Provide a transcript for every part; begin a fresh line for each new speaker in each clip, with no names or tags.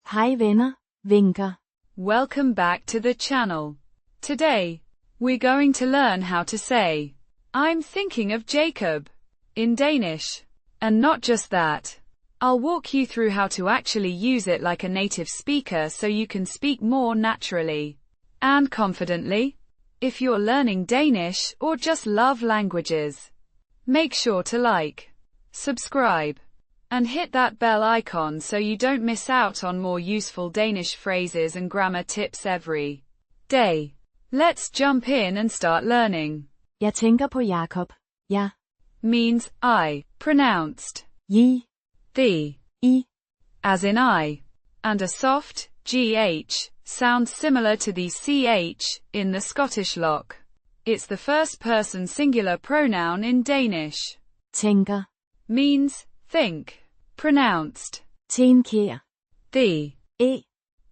Hej venner, vinker.
Welcome back to the channel. Today, we're going to learn how to say, I'm thinking of Jacob, in Danish. And not just that. I'll walk you through how to actually use it like a native speaker so you can speak more naturally and confidently. If you're learning Danish or just love languages, make sure to like, subscribe, and hit that bell icon so you don't miss out on more useful Danish phrases and grammar tips every day. Let's jump in and start learning.
Jeg tænker på Yah-kop. Ja.
Means I, pronounced
Yigh.
the,
I.
as in I, and a soft gh sounds similar to the ch in the Scottish loch. It's the first person singular pronoun in Danish.
Tænker.
Means think, pronounced
ten-ker.
the
E.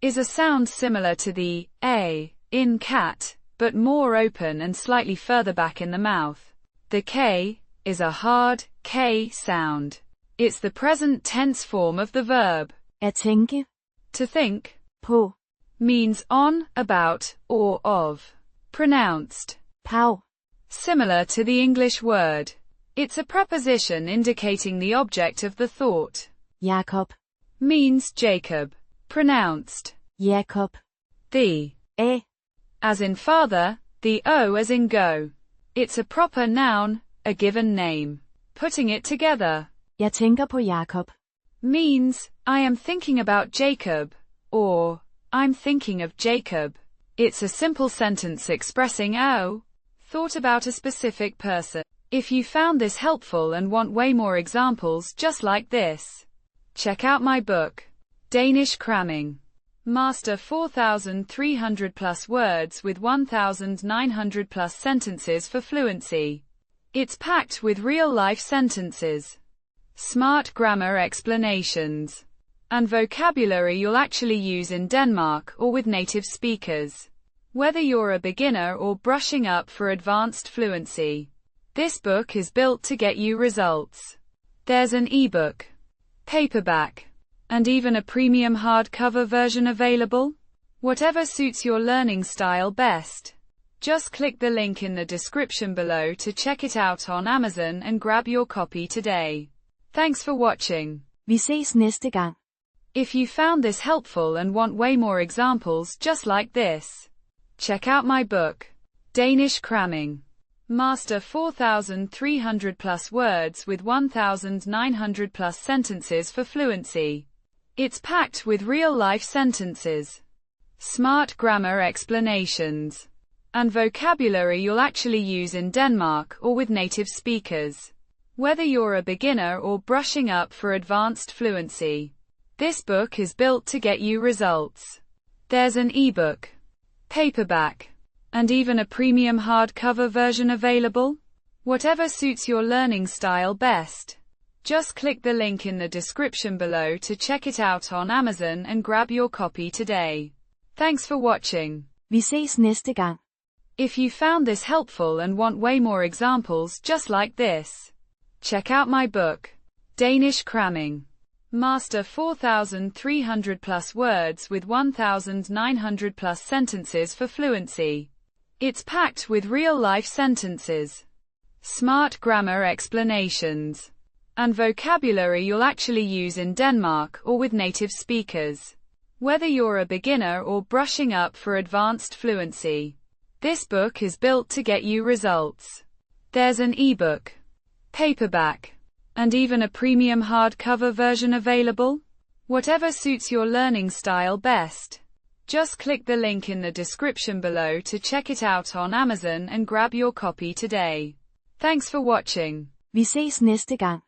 is a sound similar to the a in cat, but more open and slightly further back in the mouth. The k is a hard k sound. It's the present tense form of the verb.
At tænke.
To think
På.
means on, about, or of. Pronounced
Pau.
similar to the English word. It's a preposition indicating the object of the thought.
Yah-kop.
Means Jacob. Pronounced
Yah-kop.
the
A.
as in father, the o as in go. It's a proper noun, a given name. Putting it together
Jeg tænker på Yah-kop.
means, I am thinking about Jacob, or, I'm thinking of Jacob. It's a simple sentence expressing thought about a specific person. If you found this helpful and want way more examples just like this, check out my book, Danish Cramming. Master 4,300 plus words with 1,900 plus sentences for fluency. It's packed with real-life sentences, smart grammar explanations, and vocabulary you'll actually use in Denmark or with native speakers. Whether you're a beginner or brushing up for advanced fluency, this book is built to get you results. There's an ebook, paperback, and even a premium hardcover version available. Whatever suits your learning style best. Just click the link in the description below to check it out on Amazon and grab your copy today. Thanks for watching.
Vi ses næste gang.
If you found this helpful and want way more examples just like this, check out my book, Danish Cramming. Master 4,300 plus words with 1,900 plus sentences for fluency. It's packed with real-life sentences, smart grammar explanations, and vocabulary you'll actually use in Denmark or with native speakers. Whether you're a beginner or brushing up for advanced fluency, this book is built to get you results. There's an ebook, paperback, and even a premium hardcover version available. Whatever suits your learning style best. Just click the link in the description below to check it out on Amazon and grab your copy today. Thanks for watching.
Vi ses næste gang.
If you found this helpful and want way more examples just like this, check out my book, Danish Cramming. Master 4,300 plus words with 1,900 plus sentences for fluency. It's packed with real-life sentences, smart grammar explanations, and vocabulary you'll actually use in Denmark or with native speakers. Whether you're a beginner or brushing up for advanced fluency, this book is built to get you results. There's an ebook, paperback, and even a premium hardcover version available. Whatever suits your learning style best. Just click the link in the description below to check it out on Amazon and grab your copy today. Thanks for watching.
Vi ses næste gang.